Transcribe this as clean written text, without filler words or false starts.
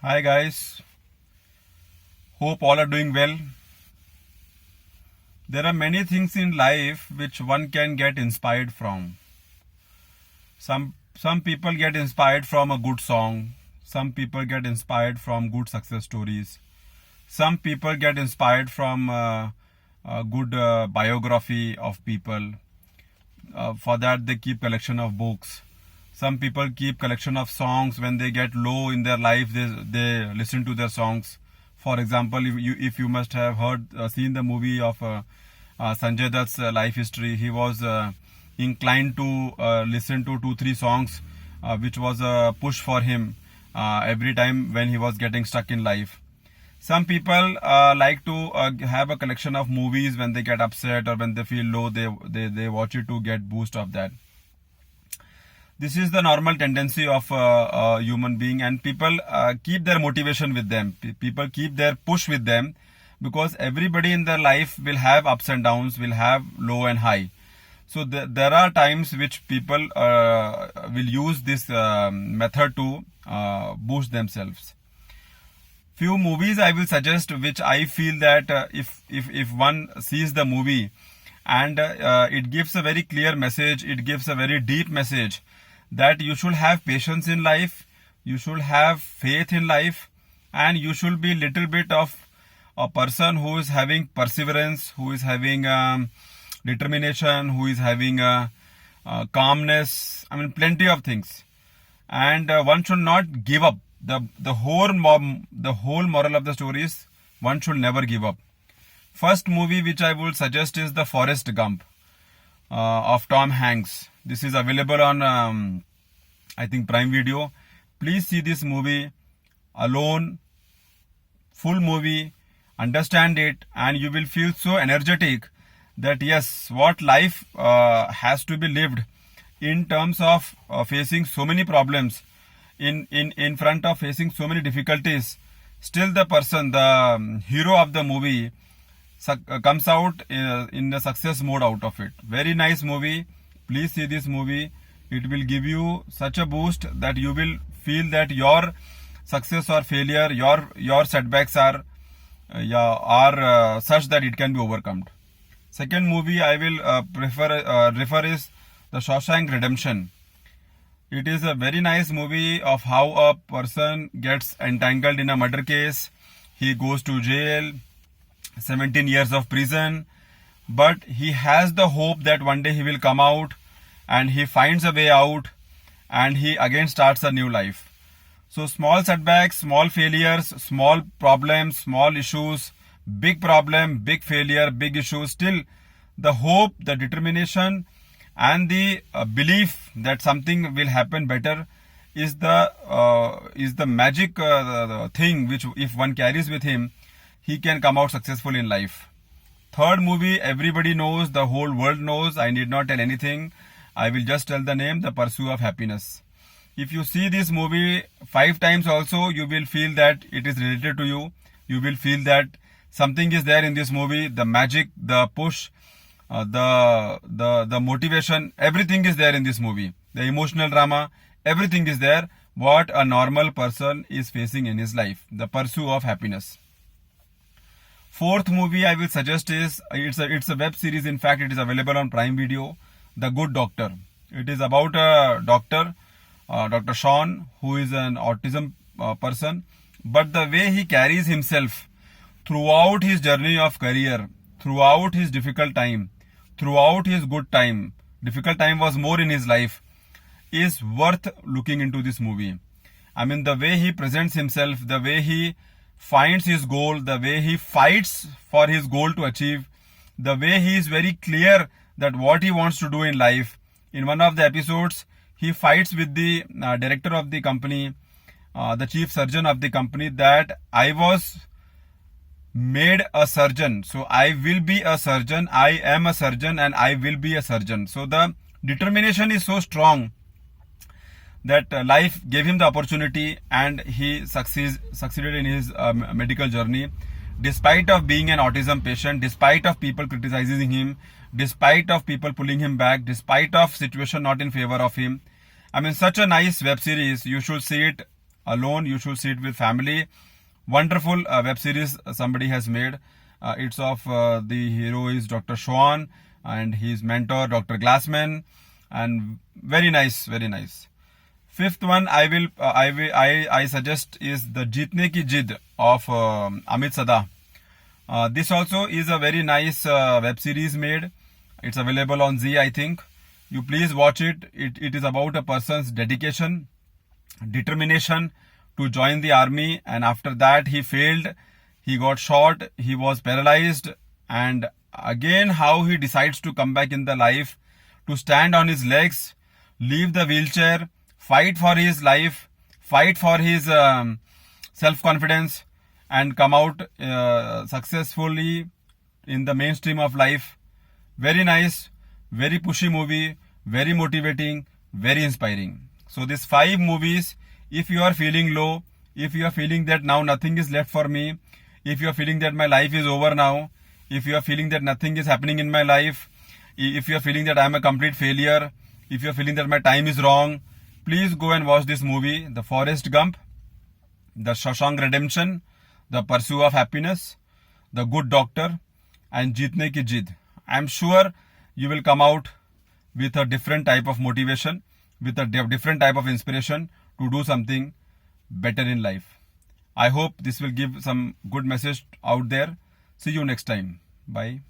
Hi guys, hope all are doing well. There are many things in life which one can get inspired from. Some people get inspired from a good song. Some people get inspired from good success stories. Some people get inspired from a good biography of people. For that they keep collection of books. Some people keep collection of songs. When they get low in their life, they listen to their songs. For example, if you must have seen the movie of Sanjay Dutt's life history, he was inclined to listen to 2-3 songs, which was a push for him every time when he was getting stuck in life. Some people like to have a collection of movies. When they get upset or when they feel low, they watch it to get boost of that. This is the normal tendency of a human being, and people keep their motivation with them. People keep their push with them, because everybody in their life will have ups and downs, will have low and high. So there are times which people will use this method to boost themselves. Few movies I will suggest which I feel that if one sees the movie and it gives a very clear message, it gives a very deep message that you should have patience in life, you should have faith in life, and you should be little bit of a person who is having perseverance, who is having determination, who is having calmness. I mean, plenty of things. And one should not give up. The whole moral of the story is one should never give up. First movie which I would suggest is the Forrest Gump of Tom Hanks. This is available on I think Prime Video. Please see this movie alone, full movie, understand it, and you will feel so energetic that yes, what life has to be lived in terms of facing so many problems, in front of facing so many difficulties. Still the person, the hero of the movie, comes out in the success mode out of it. Very nice movie. Please see this movie. It will give you such a boost that you will feel that your success or failure, your setbacks are such that it can be overcome. Second movie I will refer is The Shawshank Redemption. It is a very nice movie of how a person gets entangled in a murder case. He goes to jail, 17 years of prison, but he has the hope that one day he will come out, and he finds a way out, and he again starts a new life. So small setbacks, small failures, small problems, small issues, big problem, big failure, big issue, still the hope, the determination, and the belief that something will happen better is the magic thing which if one carries with him, he can come out successful in life. Third movie everybody knows, the whole world knows. I need not tell anything. I will just tell the name, The Pursuit of Happiness. If you see this movie 5 times also, you will feel that it is related to you. You will feel that something is there in this movie. The magic, the push, the motivation, everything is there in this movie. The emotional drama, everything is there. What a normal person is facing in his life. The Pursuit of Happiness. Fourth movie I will suggest is, it's a web series. In fact, it is available on Prime Video. The Good Doctor. It is about a doctor, Dr. Sean, who is an autism person. But the way he carries himself throughout his journey of career, throughout his difficult time, throughout his good time, difficult time was more in his life, is worth looking into this movie. I mean, the way he presents himself, the way he finds his goal, the way he fights for his goal to achieve, the way he is very clear that what he wants to do in life. In one of the episodes, he fights with the director of the company, the chief surgeon of the company, that I was made a surgeon, so I will be a surgeon. I am a surgeon and I will be a surgeon. So the determination is so strong that life gave him the opportunity, and he succeeded in his medical journey, despite of being an autism patient, despite of people criticizing him, despite of people pulling him back, despite of situation not in favor of him. I mean, such a nice web series. You should see it alone. You should see it with family. Wonderful web series somebody has made. It's of the hero is Dr. Swan and his mentor Dr. Glassman, and very nice, very nice. Fifth one I suggest is the Jeetne Ki Jid of Amit Sada. This also is a very nice web series made. It's available on Z, I think. You please watch it. It is about a person's dedication, determination to join the army, and after that he failed, he got shot, he was paralyzed, and again how he decides to come back in the life, to stand on his legs, leave the wheelchair, fight for his life, fight for his self-confidence, and come out successfully in the mainstream of life. Very nice, very pushy movie, very motivating, very inspiring. So these 5 movies, if you are feeling low, if you are feeling that now nothing is left for me, if you are feeling that my life is over now, if you are feeling that nothing is happening in my life, if you are feeling that I am a complete failure, if you are feeling that my time is wrong, please go and watch this movie, The Forrest Gump, The Shawshank Redemption, The Pursuit of Happiness, The Good Doctor, and Jeetne Ki Jid. I am sure you will come out with a different type of motivation, with a different type of inspiration to do something better in life. I hope this will give some good message out there. See you next time. Bye.